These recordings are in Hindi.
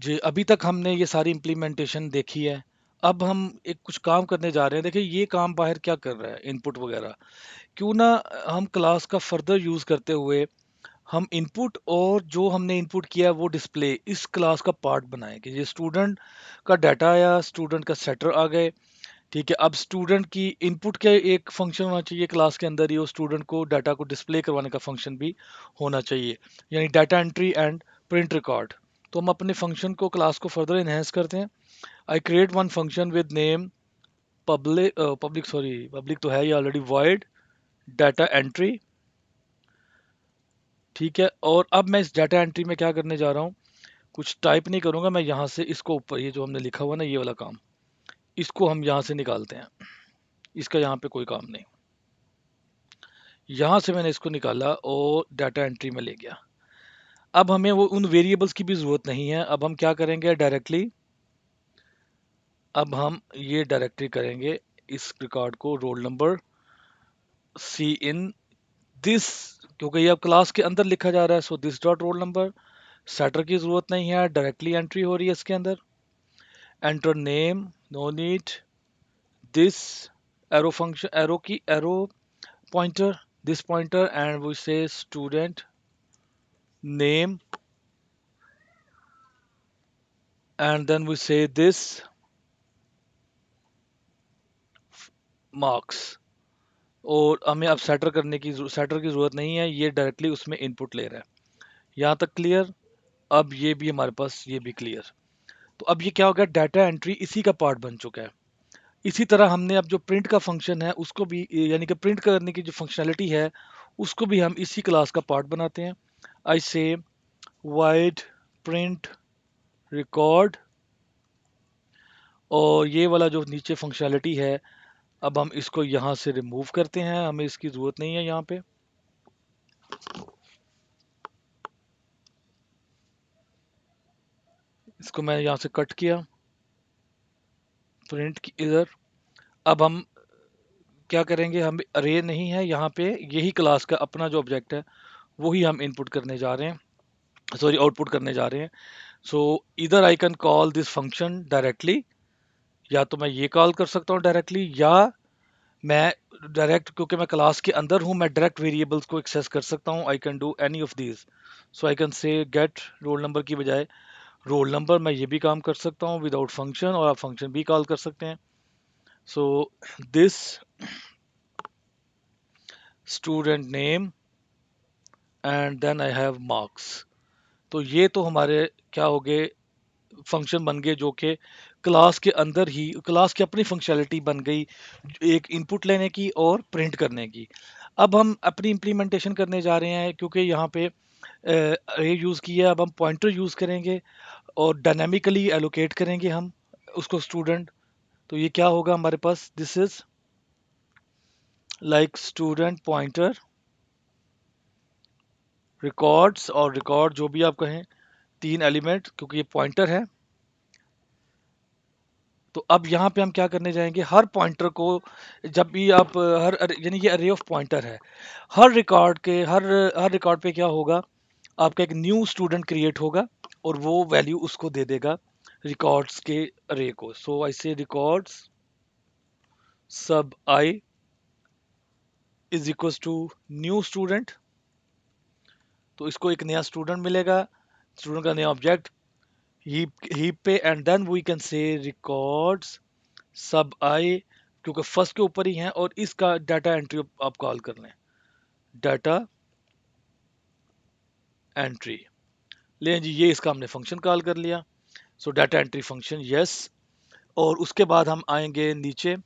जी, अभी तक हमने ये सारी इम्प्लीमेंटेशन देखी है। अब हम एक कुछ काम करने जा रहे हैं। देखिए ये काम बाहर क्या कर रहा है, इनपुट वगैरह। क्यों ना हम क्लास का फर्दर यूज़ करते हुए हम इनपुट और जो हमने इनपुट किया है वो डिस्प्ले इस क्लास का पार्ट बनाएं कि ये स्टूडेंट का डाटा या स्टूडेंट का सेटर आ गए। ठीक है, अब स्टूडेंट की इनपुट के एक फंक्शन होना चाहिए क्लास के अंदर ही, और स्टूडेंट को डाटा को डिस्प्ले करवाने का फंक्शन भी होना चाहिए, यानी data entry and print record. तो हम अपने फंक्शन को क्लास को फर्दर इन्हेंस करते हैं। I create one function with name public sorry public तो है ये ऑलरेडी, void डाटा एंट्री। ठीक है, और अब मैं इस डाटा एंट्री में क्या करने जा रहा हूँ, कुछ टाइप नहीं करूंगा मैं यहाँ से। इसको ऊपर ये जो हमने लिखा हुआ ना ये वाला काम, इसको हम यहाँ से निकालते हैं। इसका यहाँ पे कोई काम नहीं। यहाँ से मैंने इसको निकाला और डाटा एंट्री में ले गया। अब हमें वो उन वेरिएबल्स की भी ज़रूरत नहीं है। अब हम क्या करेंगे डायरेक्टली, अब हम ये डायरेक्टली करेंगे इस रिकॉर्ड को roll number see in this, क्योंकि ये अब क्लास के अंदर लिखा जा रहा है। So this dot roll number, setter की ज़रूरत नहीं है, डायरेक्टली एंट्री हो रही है इसके अंदर। Enter name, no need, this arrow function, arrow की arrow pointer, this pointer, and we say student name, and then we say this marks। और हमें अब सेटर की जरूरत नहीं है, ये डायरेक्टली उसमें इनपुट ले रहा है। यहाँ तक क्लियर। अब ये भी हमारे पास ये भी क्लियर। तो अब ये क्या हो गया, डाटा एंट्री इसी का पार्ट बन चुका है। इसी तरह हमने अब जो प्रिंट का फंक्शन है उसको भी, यानी कि प्रिंट करने की जो फंक्शनैलिटी है उसको भी हम इसी क्लास का पार्ट बनाते हैं। आई से वाइड प्रिंट रिकॉर्ड, और ये वाला जो नीचे फंक्शनैलिटी है अब हम इसको यहाँ से रिमूव करते हैं, हमें इसकी ज़रूरत नहीं है यहाँ पे। इसको मैं यहाँ से कट किया, प्रिंट की इधर। अब हम क्या करेंगे, हम अरे नहीं है यहाँ पे, यही क्लास का अपना जो ऑब्जेक्ट है वही हम इनपुट करने जा रहे हैं, सॉरी आउटपुट करने जा रहे हैं। सो इधर I can call this function directly, या तो मैं ये कॉल कर सकता हूँ डायरेक्टली, या मैं डायरेक्ट, क्योंकि मैं क्लास के अंदर हूँ, मैं डायरेक्ट वेरिएबल्स को एक्सेस कर सकता हूँ। I can do any of these. So I can say get roll number की बजाय रोल नंबर, मैं ये भी काम कर सकता हूँ विदाउट फंक्शन, और आप फंक्शन भी कॉल कर सकते हैं। So this student name and then I have marks. तो ये तो हमारे क्या हो गए, फंक्शन बन गए जो कि क्लास के अंदर ही, क्लास की अपनी फंक्शनैलिटी बन गई, एक इनपुट लेने की और प्रिंट करने की। अब हम अपनी इम्प्लीमेंटेशन करने जा रहे हैं, क्योंकि यहाँ पे अरे यूज़ किया, अब हम पॉइंटर यूज़ करेंगे और डायनामिकली एलोकेट करेंगे हम उसको स्टूडेंट। तो ये क्या होगा हमारे पास, this is like student pointer records, और रिकॉर्ड जो भी आप कहें, 3 एलिमेंट क्योंकि ये पॉइंटर है। तो अब यहाँ पे हम क्या करने जाएंगे, हर पॉइंटर को जब भी आप यानी ये अरे ऑफ पॉइंटर है, हर रिकॉर्ड के हर रिकॉर्ड पे क्या होगा, आपका एक न्यू स्टूडेंट क्रिएट होगा और वो वैल्यू उसको दे देगा रिकॉर्ड्स के अरे को। सो आई say records sub I is equal to new student. तो इसको एक नया स्टूडेंट मिलेगा, स्टूडेंट का नया ऑब्जेक्ट हीप पे, and then we can say records sub I, क्योंकि फर्स्ट के ऊपर ही है, और इसका डाटा एंट्री आप कॉल कर लें, डाटा एंट्री। ले जी, ये इसका हमने फंक्शन कॉल कर लिया। सो डाटा एंट्री फंक्शन यस। और उसके बाद हम आएंगे नीचे,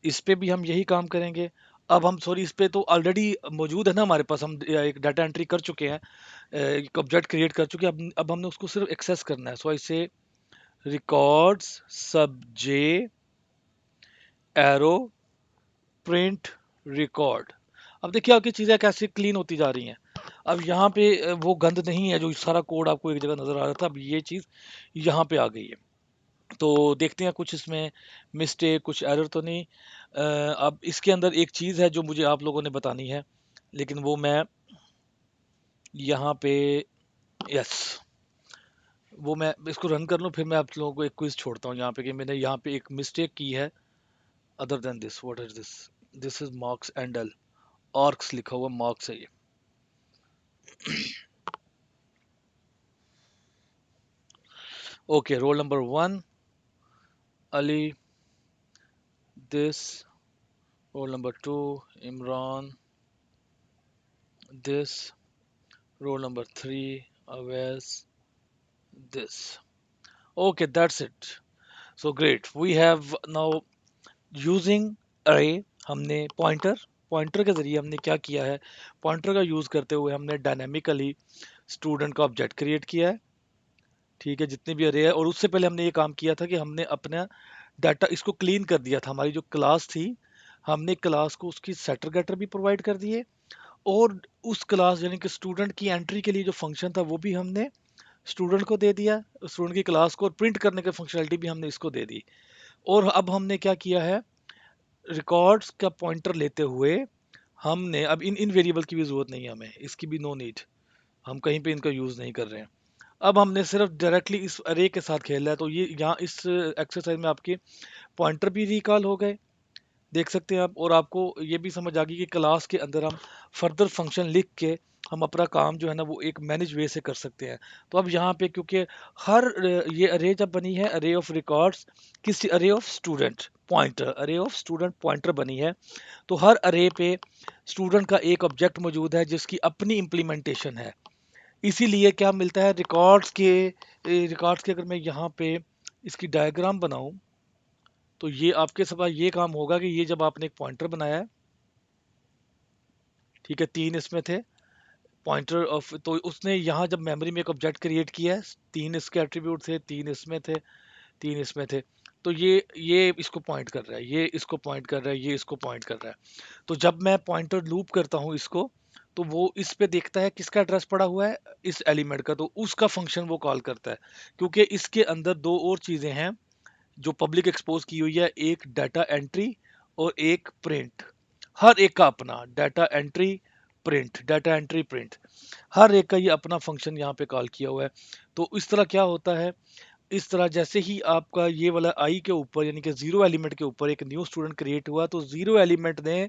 इस पे भी हम यही काम करेंगे। अब हम सॉरी इस पे तो ऑलरेडी मौजूद है ना हमारे पास, हम एक डाटा एंट्री कर चुके हैं, एक ऑब्जेक्ट क्रिएट कर चुके हैं। अब हमने उसको सिर्फ एक्सेस करना है। सो इसे रिकॉर्ड्स सब जे एरो प्रिंट रिकॉर्ड। अब देखिए आपकी चीज़ें कैसे क्लीन होती जा रही हैं। अब यहाँ पे वो गंद नहीं है, जो सारा कोड आपको एक जगह नज़र आ रहा था, अब ये चीज़ यहाँ पे आ गई है। तो देखते हैं कुछ इसमें मिस्टेक, कुछ एरर तो नहीं। अब इसके अंदर एक चीज़ है जो मुझे आप लोगों ने बतानी है, लेकिन वो मैं यहाँ पे, यस, वो मैं इसको रन कर लूँ, फिर मैं आप लोगों को एक क्विज छोड़ता हूँ यहाँ पे कि मैंने यहाँ पे एक मिस्टेक की है। Other than this, what is this? This is marks and L, arcs लिखा हुआ, मार्क्स है ये। Okay, roll number 1 Ali, this. Roll number 2 Imran, this. Roll number 3 Awais, this. Okay, that's it. So great. We have now using array, हमने पॉइंटर के जरिए हमने क्या किया है, पॉइंटर का यूज करते हुए हमने डायनामिकली स्टूडेंट का ऑब्जेक्ट क्रिएट किया है। ठीक है, जितने भी अरे है, और उससे पहले हमने ये काम किया था कि हमने अपना डाटा इसको क्लीन कर दिया था। हमारी जो क्लास थी, हमने क्लास को उसकी सेटर गेटर भी प्रोवाइड कर दिए, और उस क्लास यानी कि स्टूडेंट की एंट्री के लिए जो फंक्शन था वो भी हमने स्टूडेंट को दे दिया, स्टूडेंट की क्लास को, और प्रिंट करने की फंक्शनलिटी भी हमने इसको दे दी। और अब हमने क्या किया है, रिकॉर्ड्स का पॉइंटर लेते हुए हमने अब इन वेरिएबल की भी जरूरत नहीं है, हमें इसकी भी नो नीड, हम कहीं पे इनका यूज नहीं कर रहे हैं। अब हमने सिर्फ डायरेक्टली इस अरे के साथ खेला है, तो ये यहाँ इस एक्सरसाइज में आपके पॉइंटर भी रिकॉल हो गए, देख सकते हैं आप, और आपको ये भी समझ आ गई कि क्लास के अंदर हम फर्दर फंक्शन लिख के हम अपना काम जो है ना वो एक मैनेज वे से कर सकते हैं। तो अब यहाँ पे क्योंकि हर ये अरे जब बनी है, अरे ऑफ रिकॉर्ड्स, किसी अरे ऑफ स्टूडेंट पॉइंटर, अरे ऑफ स्टूडेंट पॉइंटर बनी है, तो हर अरे पे स्टूडेंट का एक ऑब्जेक्ट मौजूद है जिसकी अपनी इम्प्लीमेंटेशन है। इसीलिए क्या मिलता है रिकॉर्ड्स के अगर मैं यहाँ पे इसकी डायग्राम बनाऊं, तो ये आपके सब ये काम होगा कि ये जब आपने एक पॉइंटर बनाया है, ठीक है, 3 इसमें थे पॉइंटर ऑफ, तो उसने यहाँ जब मेमोरी में एक ऑब्जेक्ट क्रिएट किया है, 3 इसके एट्रीब्यूट थे, 3 इसमें थे, 3 इसमें थे, तो ये इसको पॉइंट कर रहा है, ये इसको पॉइंट कर रहा है, ये इसको पॉइंट कर रहा है। तो जब मैं पॉइंटर लूप करता हूँ इसको, तो वो इस पे देखता है किसका एड्रेस पड़ा हुआ है, इस एलिमेंट का, तो उसका फंक्शन वो कॉल करता है। क्योंकि इसके अंदर दो और चीजें हैं जो पब्लिक एक्सपोज की हुई है, एक डाटा एंट्री और एक प्रिंट। हर एक का अपना data entry, print, data entry, print, हर एक का ये अपना फंक्शन यहाँ पे कॉल किया हुआ है। तो इस तरह क्या होता है, इस तरह जैसे ही आपका ये वाला आई के ऊपर यानी कि जीरो एलिमेंट के ऊपर एक न्यू स्टूडेंट क्रिएट हुआ, तो जीरो एलिमेंट ने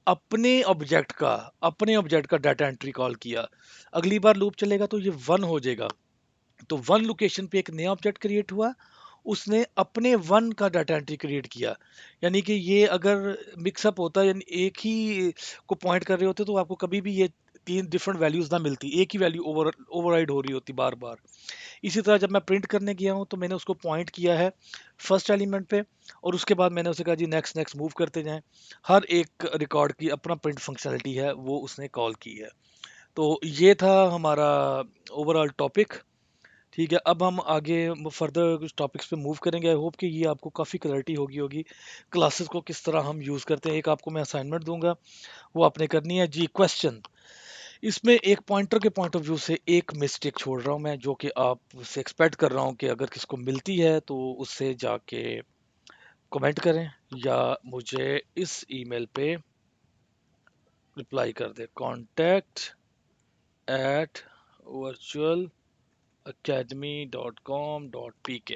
अपने ऑब्जेक्ट का डाटा एंट्री कॉल किया। अगली बार लूप चलेगा तो ये 1 हो जाएगा, तो 1 लोकेशन पे एक नया ऑब्जेक्ट क्रिएट हुआ, उसने अपने 1 का डाटा एंट्री क्रिएट किया। यानी कि ये अगर मिक्सअप होता, यानी एक ही को पॉइंट कर रहे होते, तो आपको कभी भी ये 3 डिफरेंट वैल्यूज ना मिलती, एक ही वैल्यू ओवरराइड हो रही होती बार बार। इसी तरह जब मैं प्रिंट करने गया हूँ, तो मैंने उसको पॉइंट किया है फर्स्ट एलिमेंट पे, और उसके बाद मैंने उसे कहा जी नेक्स्ट नेक्स्ट मूव करते जाएं। हर एक रिकॉर्ड की अपना प्रिंट फंक्शनलिटी है, वो उसने कॉल की है। तो ये था हमारा ओवरऑल टॉपिक। ठीक है, अब हम आगे फर्दर कुछ टॉपिक्स पे मूव करेंगे। आई होप कि ये आपको काफ़ी क्लैरिटी होगी क्लासेस को किस तरह हम यूज़ करते हैं। एक आपको मैं असाइनमेंट दूंगा, वो आपने करनी है जी। क्वेश्चन, इसमें एक पॉइंटर के पॉइंट ऑफ व्यू से एक मिस्टेक छोड़ रहा हूँ मैं, जो कि आप उससे एक्सपेक्ट कर रहा हूँ कि अगर किसको मिलती है तो उससे जाके कमेंट करें, या मुझे इस ईमेल पे रिप्लाई कर दे, contact@virtualacademy.com.pk।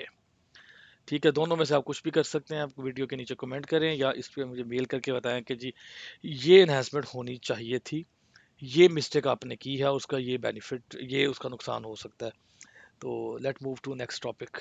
ठीक है, दोनों में से आप कुछ भी कर सकते हैं, आप वीडियो के नीचे कमेंट करें या इस पे मुझे मेल करके बताएं कि जी ये एनहांसमेंट होनी चाहिए थी, ये मिस्टेक आपने की है, उसका ये बेनिफिट, ये उसका नुकसान हो सकता है। तो let move to next topic.